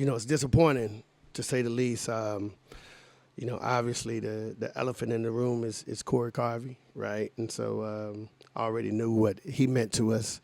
It's disappointing to say the least. Obviously the elephant in the room is Corey Carvey, right? And so I already knew what he meant to us,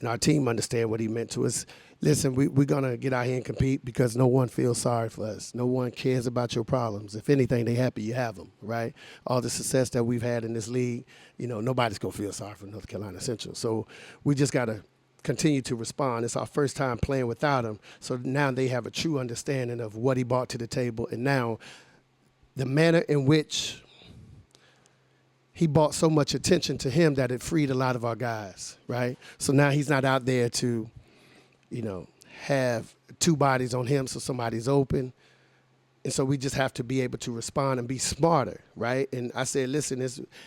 and our team understand what he meant to us. Listen, we're going to get out here and compete because no one feels sorry for us. No one cares about your problems. If anything, they happy you have them, right? All the success that we've had in this league, nobody's going to feel sorry for North Carolina Central. So we just got to continue to respond. It's our first time playing without him. So now they have a true understanding of what he brought to the table. And now the manner in which he brought so much attention to him that it freed a lot of our guys, right? So now he's not out there to, have two bodies on him so somebody's open. And so we just have to be able to respond and be smarter, right? And I said, listen,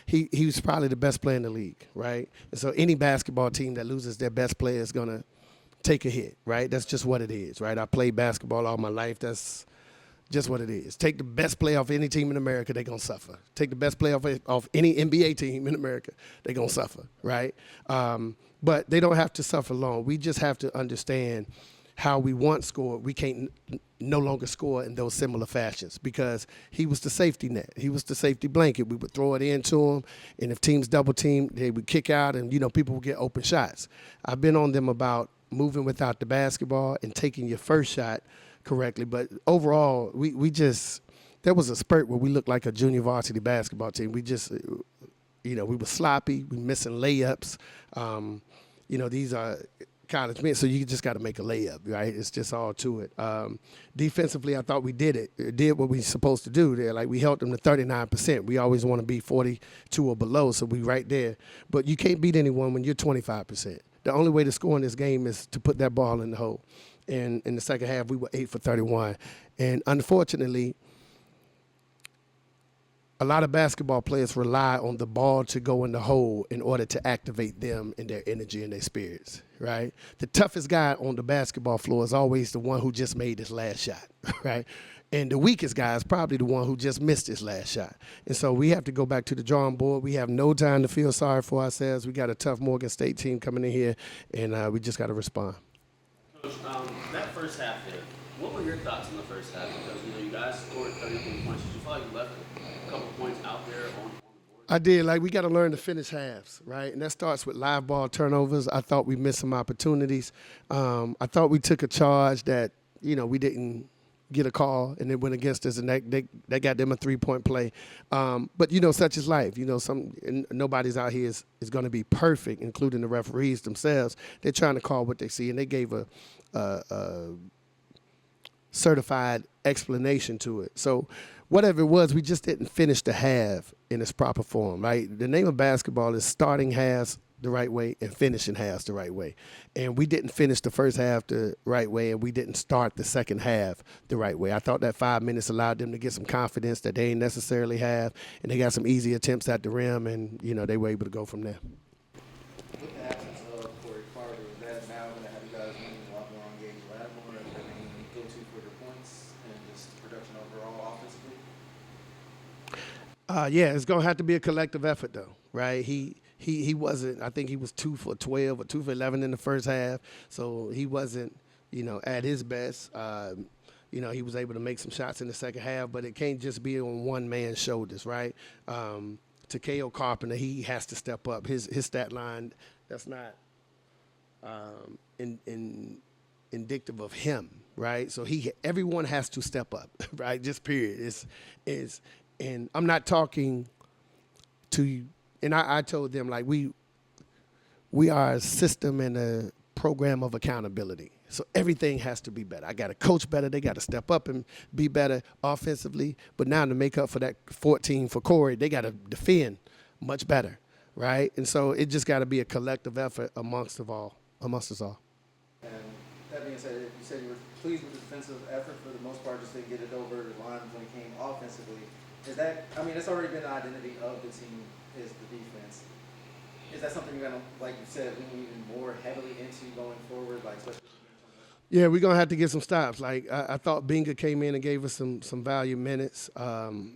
he was probably the best player in the league, right? And so any basketball team that loses their best player is going to take a hit, right? That's just what it is, right? I played basketball all my life. That's just what it is. Take the best player off any team in America, they're going to suffer. Take the best player off any NBA team in America, they're going to suffer, right? But they don't have to suffer long. We just have to understand how we once scored. We can't no longer score in those similar fashions because he was the safety net. He was the safety blanket. We would throw it into him, and if teams double team, they would kick out, and, people would get open shots. I've been on them about moving without the basketball and taking your first shot correctly, but overall, we just – there was a spurt where we looked like a junior varsity basketball team. We just we were sloppy. We missing layups. These are – college men, so you just got to make a layup, right? It's just all to it. Defensively, I thought we did it. It did what we were supposed to do there. Like, we held them to 39%. We always want to be 42 or below, so we right there. But you can't beat anyone when you're 25%. The only way to score in this game is to put that ball in the hole. And in the second half, we were 8 for 31. And unfortunately, a lot of basketball players rely on the ball to go in the hole in order to activate them and their energy and their spirits, right? The toughest guy on the basketball floor is always the one who just made his last shot, right? And the weakest guy is probably the one who just missed his last shot. And so we have to go back to the drawing board. We have no time to feel sorry for ourselves. We got a tough Morgan State team coming in here, and we just got to respond. Coach, that first half there, what were your thoughts in the first half? Because, you guys scored 33 points. Did you feel like you left a couple points out there on the board? I did. We got to learn to finish halves, right? And that starts with live ball turnovers. I thought we missed some opportunities. I thought we took a charge that, we didn't get a call, and it went against us, and that got them a three-point play. But, such is life. Nobody's out here is going to be perfect, including the referees themselves. They're trying to call what they see, and they gave a certified explanation to it. So whatever it was, we just didn't finish the half in its proper form, right? The name of basketball is starting halves the right way and finishing halves the right way. And we didn't finish the first half the right way, and we didn't start the second half the right way. I thought that 5 minutes allowed them to get some confidence that they ain't necessarily have, and they got some easy attempts at the rim, and, they were able to go from there. With the absence of Corey Carter, is that now going to have you guys moving a lot more on Gage Lattimore as your main go-to for your points and just production overall offensively? Yeah, it's going to have to be a collective effort, though, right? He wasn't, I think he was 2 for 12 or 2 for 11 in the first half, so he wasn't, at his best. He was able to make some shots in the second half, but it can't just be on one man's shoulders, right? Takeo Carpenter, he has to step up. His stat line, that's not indicative of him, right? So everyone has to step up, right? Just period. And I'm not talking to, and I told them, we are a system and a program of accountability. So everything has to be better. I got to coach better. They got to step up and be better offensively. But now to make up for that 14 for Corey, they got to defend much better, right? And so it just got to be a collective effort amongst us all. And that being said, you said you were pleased with the defensive effort for the most part, just to get it over the line when it came offensively. It's already been the identity of the team is the defense. Is that something you're going to, like you said, lean even more heavily into going forward, especially? Yeah, we're going to have to get some stops. I thought Binga came in and gave us some value minutes,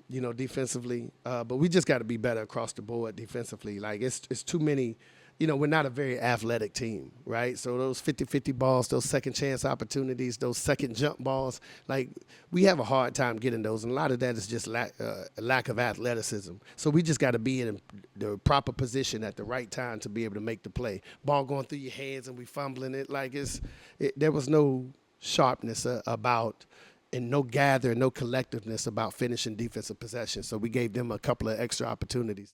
defensively. But we just got to be better across the board defensively. It's too many we're not a very athletic team, right? So those 50-50 balls, those second chance opportunities, those second jump balls, like we have a hard time getting those. And a lot of that is just lack of athleticism. So we just got to be in the proper position at the right time to be able to make the play. Ball going through your hands and we fumbling it. Like there was no sharpness about and no gather, no collectiveness about finishing defensive possession. So we gave them a couple of extra opportunities.